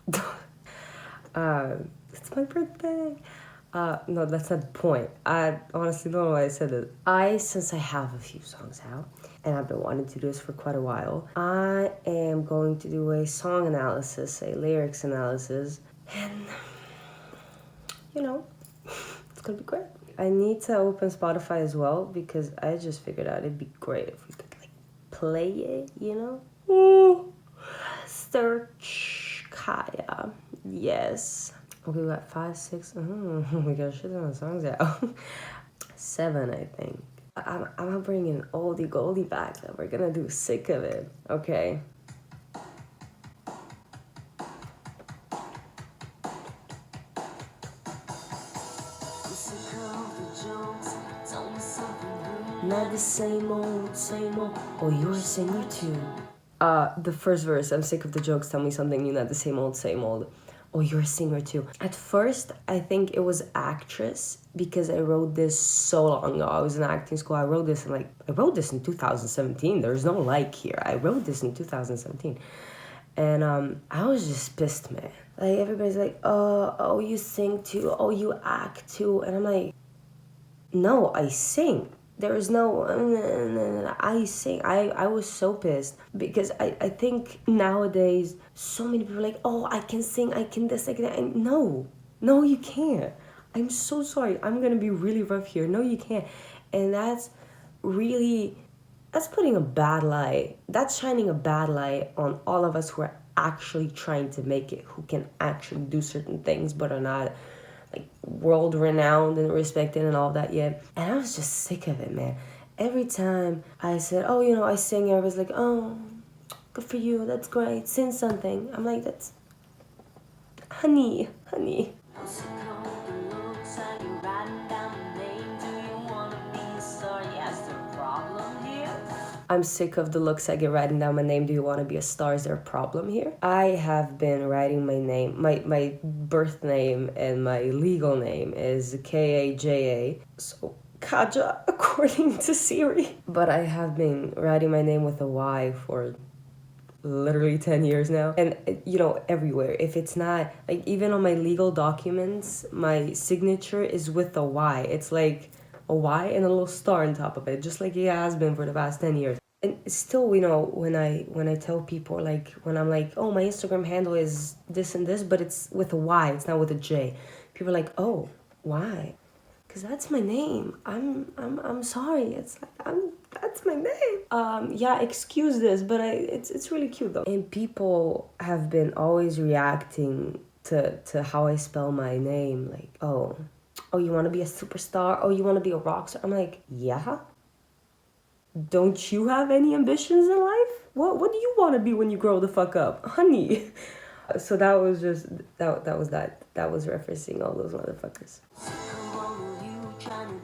It's my birthday. No, that's not the point. I honestly don't know why I said it. Since I have a few songs out, and I've been wanting to do this for quite a while, I am going to do a song analysis, a lyrics analysis, and you know, it's gonna be great. I need to open Spotify as well because I just figured out it'd be great if we could like play it, you know? Ooh. Search Kaya. Yes. Okay, we got 5, 6. We got a shit ton of songs out. 7, I think. I'm bringing oldie goldie back. We're gonna do sick of it. Okay. Not the same old, same old. Oh, you're a singer too. The first verse, I'm sick of the jokes, tell me something new, not the same old, same old. Oh, you're a singer too. At first, I think it was actress because I wrote this so long ago. I was in acting school. I wrote this in 2017. There's no like here. I wrote this in 2017. And I was just pissed, man. Like everybody's like, oh, you sing too. Oh, you act too. And I'm like, no, I sing. There is no, I sing. I was so pissed because I think nowadays so many people are like, oh, I can sing, I can this, I can that. And no, you can't. I'm so sorry. I'm going to be really rough here. No, you can't. And that's putting a bad light. That's shining a bad light on all of us who are actually trying to make it, who can actually do certain things but are not like world renowned and respected and all that yet. And I was just sick of it, man. Every time I said, oh, I sing, everybody's like, oh, good for you, that's great, sing something. I'm like, that's honey. I'm sick of the looks I get writing down my name. Do you want to be a star? Is there a problem here? I have been writing my name, my birth name and my legal name is Kaja. So Kaja, according to Siri. But I have been writing my name with a Y for literally 10 years now. And, everywhere. If it's not, like, even on my legal documents, my signature is with a Y. It's like a Y and a little star on top of it, just like it has been for the past 10 years. And still, when I tell people, like, when I'm like, oh, my Instagram handle is this and this, but it's with a Y, it's not with a J. People are like, oh, why? Because that's my name. I'm sorry. It's like, that's my name. Yeah, excuse this, but it's really cute though. And people have been always reacting to how I spell my name. Like, oh, you want to be a superstar? Oh, you want to be a rock star? I'm like, yeah. Don't you have any ambitions in life? What do you want to be when you grow the fuck up, honey? So that was just that was that. That was referencing all those motherfuckers.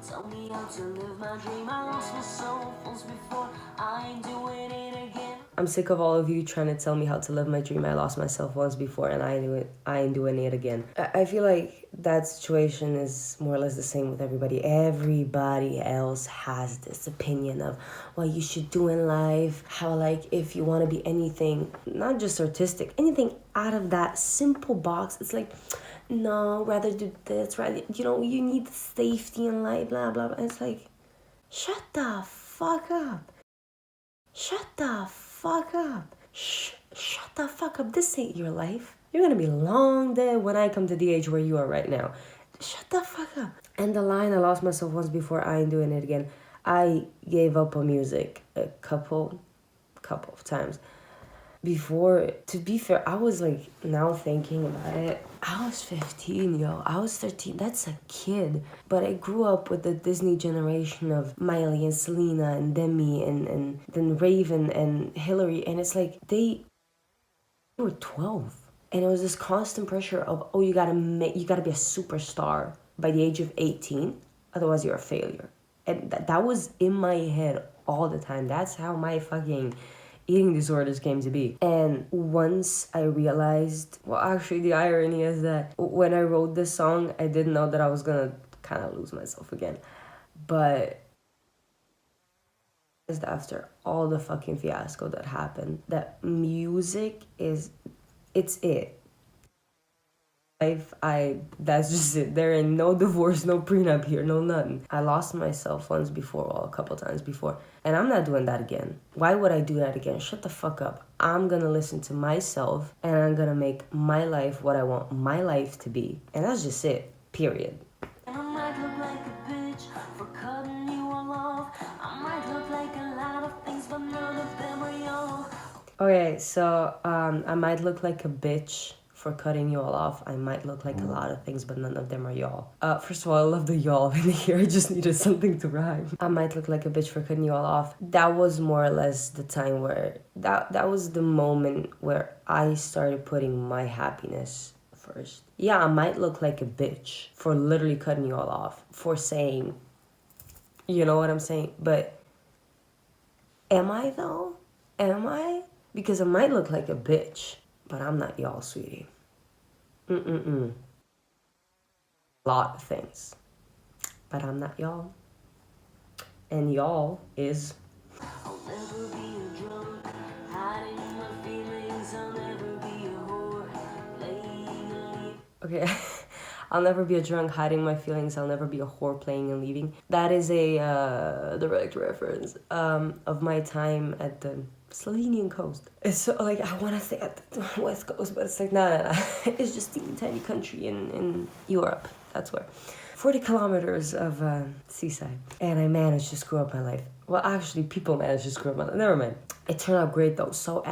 Tell me how to live my dream. I lost my cell phones before. I ain't doing it again. I'm sick of all of you trying to tell me how to live my dream. I lost myself once before and I ain't doing it again. I feel like that situation is more or less the same with everybody. Everybody else has this opinion of what you should do in life. How, like, if you want to be anything, not just artistic, anything out of that simple box, it's like, no, rather do this, rather, you need safety in life, blah, blah, blah. It's like, shut the fuck up. Shut the fuck up. Shut the fuck up. This ain't your life. You're gonna be long dead when I come to the age where you are right now. Shut the fuck up. And the line, I lost myself once before, I ain't doing it again. I gave up on music a couple of times. Before, to be fair, I was like, now thinking about it, I was 15, yo. I was 13. That's a kid. But I grew up with the Disney generation of Miley and Selena and Demi and then Raven and Hillary. And it's like, they were 12. And it was this constant pressure of, oh, you gotta be a superstar by the age of 18. Otherwise, you're a failure. And that was in my head all the time. That's how my fucking eating disorders came to be. And once I realized, well, actually the irony is that when I wrote this song, I didn't know that I was gonna kind of lose myself again. But after all the fucking fiasco that happened, that music it's it. That's just it. There ain't no divorce, no prenup here, no nothing. I lost myself once before, well, a couple times before, and I'm not doing that again. Why would I do that again? Shut the fuck up. I'm gonna listen to myself, and I'm gonna make my life what I want my life to be, and that's just it. Period. I might look like a bitch for cutting you all off. I might look like a lot of things, but none of them are y'all. Okay, so I might look like a bitch for cutting you all off. I might look like a lot of things, but none of them are y'all. First of all, I love the y'all in here. I just needed something to rhyme. I might look like a bitch for cutting you all off. That was more or less the time where that was the moment where I started putting my happiness first. Yeah, I might look like a bitch for literally cutting you all off, for saying, you know what I'm saying? But am I though? Am I? Because I might look like a bitch, but I'm not y'all, sweetie. A lot of things. But I'm not y'all. And y'all is... I'll never be a drunk, hiding my feelings. I'll never be a whore, playing and leaving. Okay. I'll never be a drunk, hiding my feelings. I'll never be a whore, playing and leaving. That is a direct reference of my time at the Slovenian coast. It's so, like, I want to say at the west coast, but it's like, nah. It's just a tiny country in Europe. That's where. 40 kilometers of seaside. And I managed to screw up my life. Well, actually, people managed to screw up my life. Never mind. It turned out great, though. So,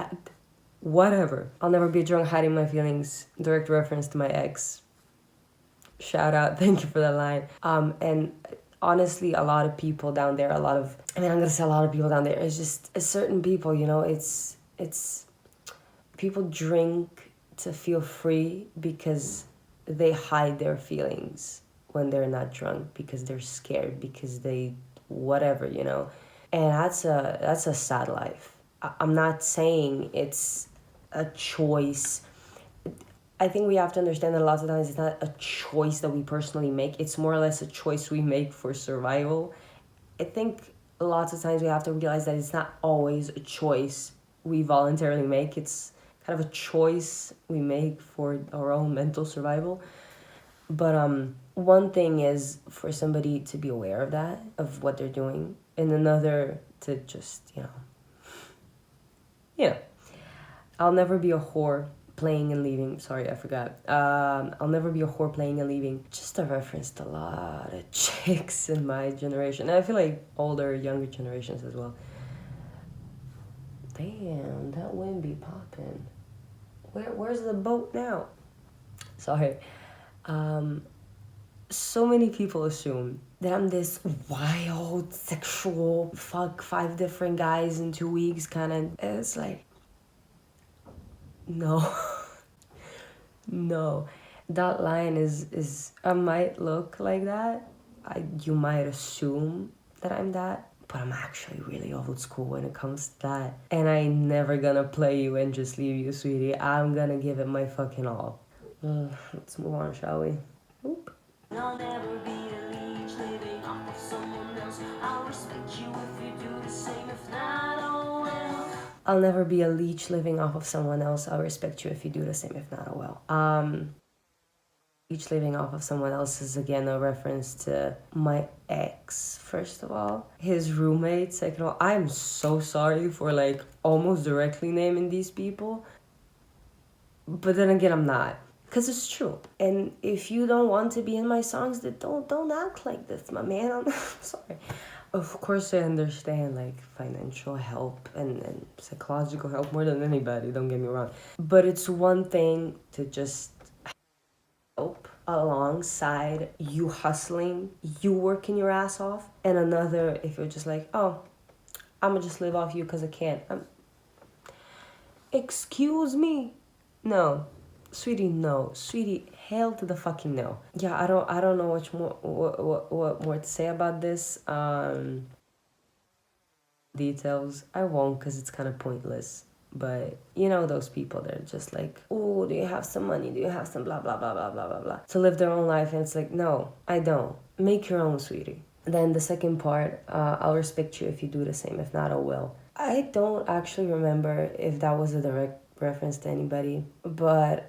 whatever. I'll never be drunk, hiding my feelings. Direct reference to my ex. Shout out. Thank you for that line. And honestly, a lot of people down there, I'm going to say a lot of people down there. It's just certain people, you know, it's people drink to feel free because they hide their feelings when they're not drunk, because they're scared, because they whatever, you know. And that's a sad life. I'm not saying it's a choice. I think we have to understand that a lot of times it's not a choice that we personally make. It's more or less a choice we make for survival. I think lots of times we have to realize that it's not always a choice we voluntarily make. It's kind of a choice we make for our own mental survival. But one thing is for somebody to be aware of that, of what they're doing, and another to just, you know. I'll never be a whore, playing and leaving. Sorry, I forgot. I'll never be a whore, playing and leaving. Just a reference to a lot of chicks in my generation. And I feel like older, younger generations as well. Damn, that wind be popping. Where's the boat now? Sorry. So many people assume that I'm this wild, sexual, fuck 5 different guys in 2 weeks kind of. It's like, no. No. That line is I might look like that. You might assume that I'm that. But I'm actually really old school when it comes to that. And I ain't never gonna play you and just leave you, sweetie. I'm gonna give it my fucking all. Let's move on, shall we? Oop. I'll never be a leech living off of someone else. I'll respect you if you do the same, if not, oh well. I'll never be a leech living off of someone else. I'll respect you if you do the same, if not, oh well. Leech living off of someone else is again a reference to my ex, first of all. His roommate, second of all. I'm so sorry for like almost directly naming these people. But then again, I'm not. Because it's true. And if you don't want to be in my songs, then don't act like this, my man. I'm sorry. Of course I understand like financial help and psychological help more than anybody, don't get me wrong. But it's one thing to just help alongside you hustling, you working your ass off, and another if you're just like, oh, I'm gonna just live off you because I can't. Excuse me? No. Sweetie, no. Sweetie, hell to the fucking no. Yeah, I don't know what more to say about this. Details. I won't because it's kind of pointless. But you know those people, they're just like, oh, do you have some money? Do you have some blah, blah, blah, blah, blah, blah, blah. To live their own life. And it's like, no, I don't. Make your own, sweetie. Then the second part, I'll respect you if you do the same. If not, I will. I don't actually remember if that was a direct reference to anybody. But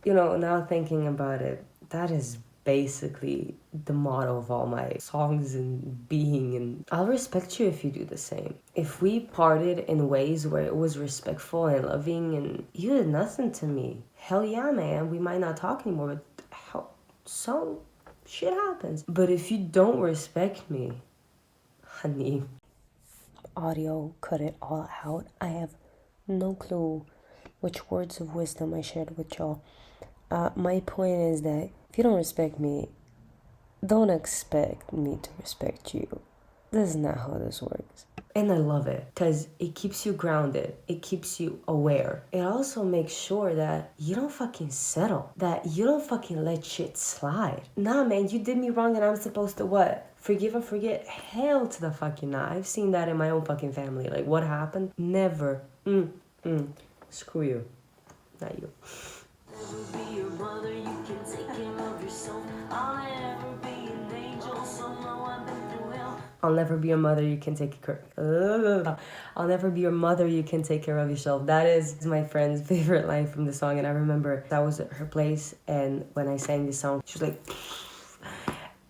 You know, now thinking about it, that is basically the motto of all my songs and being. And I'll respect you if you do the same. If we parted in ways where it was respectful and loving and you did nothing to me, hell yeah, man, we might not talk anymore, but hell, so shit happens. But if you don't respect me, honey, audio, cut it all out. I have no clue which words of wisdom I shared with y'all. My point is that if you don't respect me, don't expect me to respect you. This is not how this works. And I love it because it keeps you grounded. It keeps you aware. It also makes sure that you don't fucking settle. That you don't fucking let shit slide. Nah, man, you did me wrong and I'm supposed to what? Forgive and forget? Hell to the fucking nah. I've seen that in my own fucking family. Like, what happened? Never. Screw you. Not you. I'll never be your mother, you can take care. I'll never be your mother, you can take care of yourself. That is my friend's favorite line from the song, and I remember I was at her place, and when I sang this song, she was like,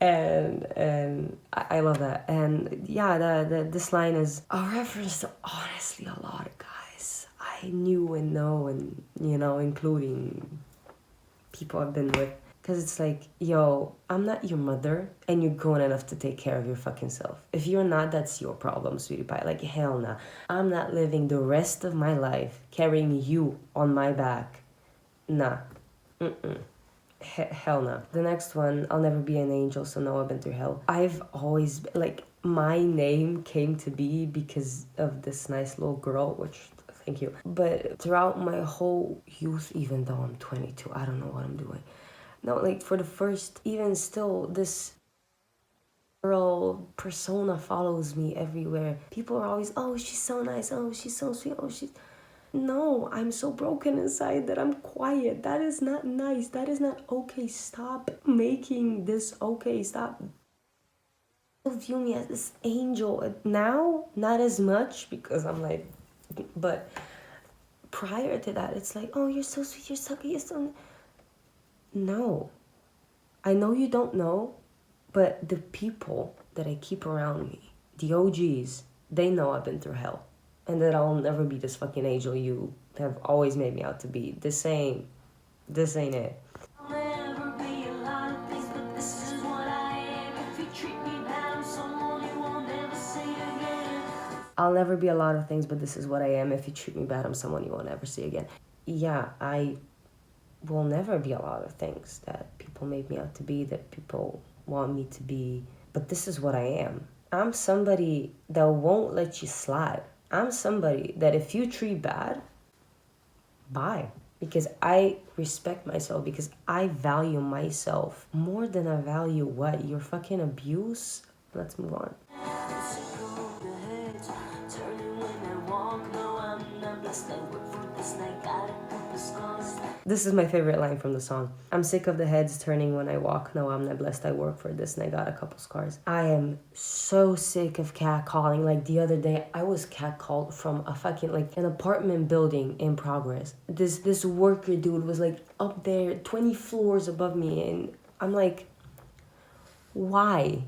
and I love that. And yeah, this line is a reference to honestly a lot of guys I knew and know, and you know, including people I've been with. Because it's like, yo, I'm not your mother, and you're grown enough to take care of your fucking self. If you're not, that's your problem, sweetie pie. Like, hell nah. I'm not living the rest of my life carrying you on my back. Nah. Hell no. The next one, I'll never be an angel, so no, I've been through hell. I've always, like, my name came to be because of this nice little girl, which, thank you. But throughout my whole youth, even though I'm 22, I don't know what I'm doing. No, like for the first, even still, this girl persona follows me everywhere. People are always, oh, she's so nice. Oh, she's so sweet. Oh, she's... No, I'm so broken inside that I'm quiet. That is not nice. That is not okay. Stop making this okay. Stop. People view me as this angel. Now, not as much because I'm like, but prior to that, it's like, oh, you're so sweet. You're so good. You're so... No. I know you don't know, but the people that I keep around me, the OGs, they know I've been through hell. And that I'll never be this fucking angel you have always made me out to be. This ain't it. I'll never be a lot of things, but this is what I am. If you treat me bad, I'm someone you won't ever see again. I'll never be a lot of things, but this is what I am. If you treat me bad, I'm someone you won't ever see again. Yeah, I will never be a lot of things that people make me out to be, that people want me to be, but this is what I am. I'm somebody that won't let you slide. I'm somebody that if you treat bad, bye. Because I respect myself, because I value myself more than I value what? Your fucking abuse? Let's move on. This is my favorite line from the song. I'm sick of the heads turning when I walk. No, I'm not blessed. I work for this and I got a couple scars. I am so sick of catcalling. Like the other day, I was catcalled from a fucking, like, an apartment building in progress. This worker dude was like up there 20 floors above me, and I'm like, why?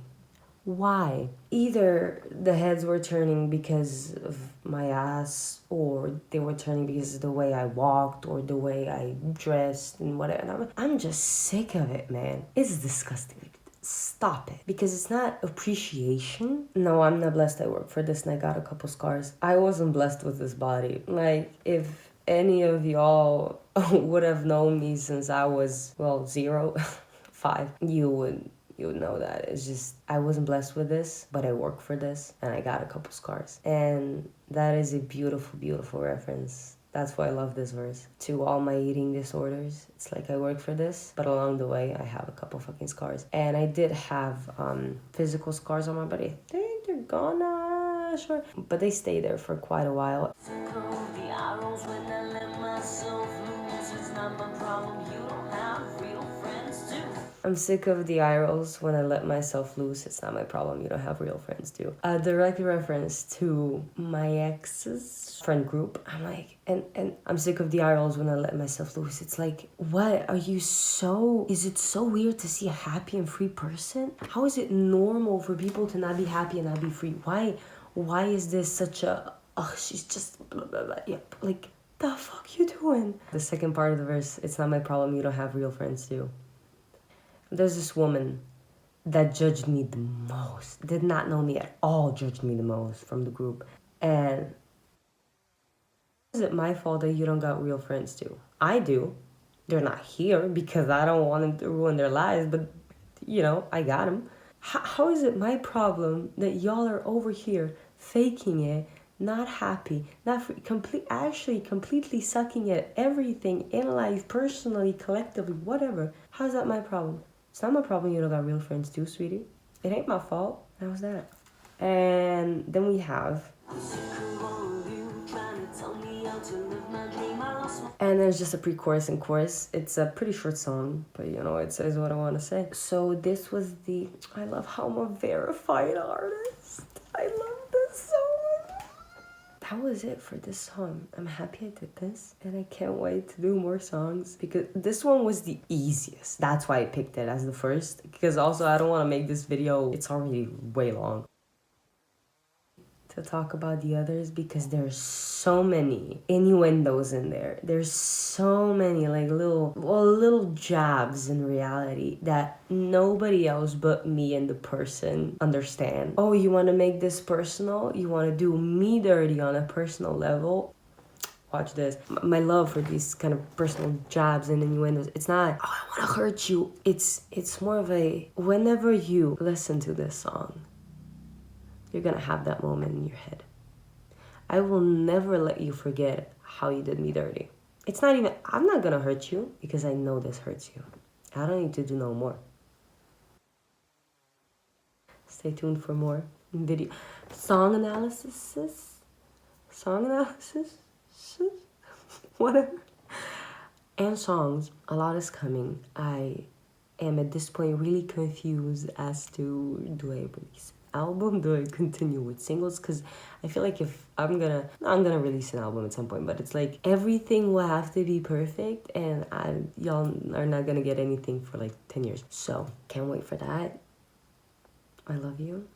Why? Either the heads were turning because of my ass, or they were turning because of the way I walked or the way I dressed and whatever. And I'm just sick of it, man. It's disgusting. Stop it. Because it's not appreciation. No, I'm not blessed. I work for this and I got a couple scars. I wasn't blessed with this body. Like, if any of y'all would have known me since I was, well, 0, 5, you would know that. It's just, I wasn't blessed with this, but I work for this and I got a couple scars. And that is a beautiful, beautiful reference. That's why I love this verse. To all my eating disorders, it's like I work for this, but along the way, I have a couple fucking scars. And I did have physical scars on my body. I think they're gone, sure. But they stay there for quite a while. I'm sick of the eye rolls when I let myself loose. It's not my problem. You don't have real friends too. A direct reference to my ex's friend group. I'm like, and I'm sick of the eye rolls when I let myself loose. It's like, what? Are you so... Is it so weird to see a happy and free person? How is it normal for people to not be happy and not be free? Why is this such a... Oh, she's just blah, blah, blah. Yep. Like, the fuck you doing? The second part of the verse, it's not my problem. You don't have real friends too. There's this woman that judged me the most, did not know me at all, judged me the most from the group. And is it my fault that you don't got real friends too? I do. They're not here because I don't want them to ruin their lives, but you know, I got them. How is it my problem that y'all are over here faking it, not happy, not free, actually completely sucking at everything in life, personally, collectively, whatever? How's that my problem? It's not my problem you don't got real friends too, sweetie. It ain't my fault. How's that? And then we have... And there's just a pre-chorus and chorus. It's a pretty short song, but you know, it says what I want to say. So this was the... I love how I'm a verified artist. I love this so much. That was it for this song. I'm happy I did this, and I can't wait to do more songs because this one was the easiest. That's why I picked it as the first, because also I don't want to make this video, it's already way long, to talk about the others because there's so many innuendos in there. There's so many like little jabs in reality that nobody else but me and the person understand. Oh, you want to make this personal? You want to do me dirty on a personal level? Watch this. My love for these kind of personal jabs and innuendos, it's not, oh, I want to hurt you. It's more of a, whenever you listen to this song, you're gonna have that moment in your head. I will never let you forget how you did me dirty. It's not even, I'm not gonna hurt you because I know this hurts you. I don't need to do no more. Stay tuned for more video. Song analysis? Whatever. And songs, a lot is coming. I am at this point really confused as to, do I release album, do I continue with singles? Because I feel like if I'm gonna release an album at some point, but it's like everything will have to be perfect and y'all are not gonna get anything for like 10 years. So can't wait for that. I love you.